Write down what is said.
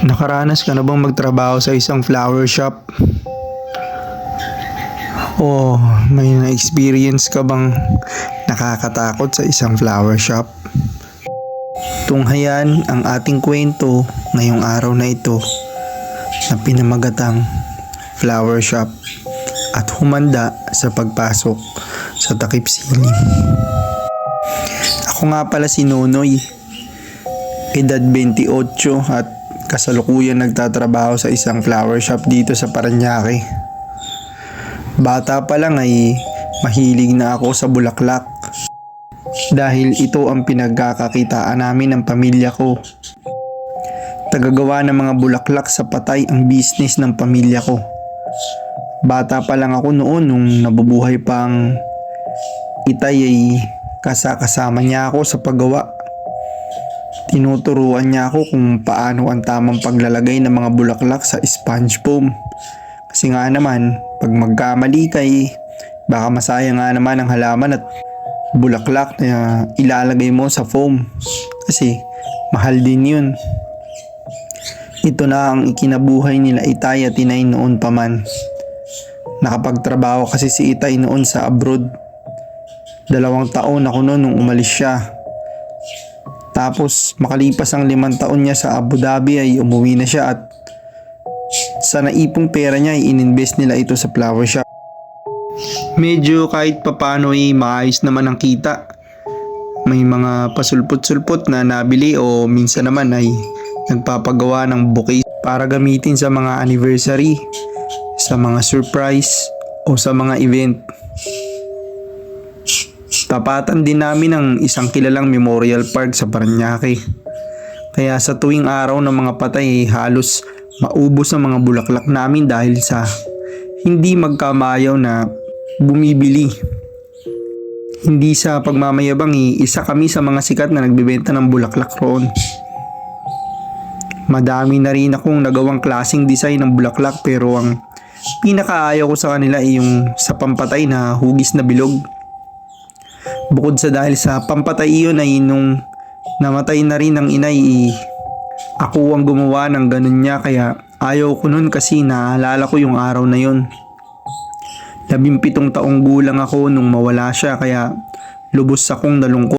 Nakaranas ka na bang magtrabaho sa isang flower shop? O may na-experience ka bang nakakatakot sa isang flower shop? Tunghayan ang ating kwento ngayong araw na ito na pinamagatang flower shop at humanda sa pagpasok sa takip siling. Ako nga pala si Nonoy, edad 28 at kasalukuyan nagtatrabaho sa isang flower shop dito sa Parañaque. Bata pa lang ay mahilig na ako sa bulaklak dahil ito ang pinagkakakitaan namin ng pamilya ko. Tagagawa ng mga bulaklak sa patay ang business ng pamilya ko. Bata pa lang ako noon nung nabubuhay pang itay ay kasama niya ako sa paggawa. Tinuturuan niya ako kung paano ang tamang paglalagay ng mga bulaklak sa sponge foam. Kasi nga naman, pag magkamali kay baka masayang nga naman ang halaman at bulaklak na ilalagay mo sa foam. Kasi mahal din yun. Ito na ang ikinabuhay nila Itay at Inay noon pa man. Nakapagtrabaho kasi si Itay noon sa abroad. 2 taon ako noon nung umalis siya. Tapos makalipas ang 5 taon niya sa Abu Dhabi ay umuwi na siya at sa naipong pera niya ay ininvest nila ito sa flower shop. Medyo kahit papano ay maayos naman ang kita. May mga pasulpot-sulpot na nabili o minsan naman ay nagpapagawa ng bouquet para gamitin sa mga anniversary, sa mga surprise o sa mga event. Tapatan din namin ang isang kilalang memorial park sa Parañaque. Kaya sa tuwing araw ng mga patay halos maubos ang mga bulaklak namin dahil sa hindi magkamayaw na bumibili. Hindi sa pagmamayabang, isa kami sa mga sikat na nagbebenta ng bulaklak roon. Madami na rin akong nagawang klaseng design ng bulaklak pero ang pinakaayaw ko sa kanila ay yung sa pampatay na hugis na bilog. Bukod sa dahil sa pampatay iyon ay nung namatay na rin ang inay, ako ang gumawa ng ganun niya kaya ayaw ko nun kasi naalala ko yung araw na yun. 17 taong gulang ako nung mawala siya kaya lubos akong nalungkot.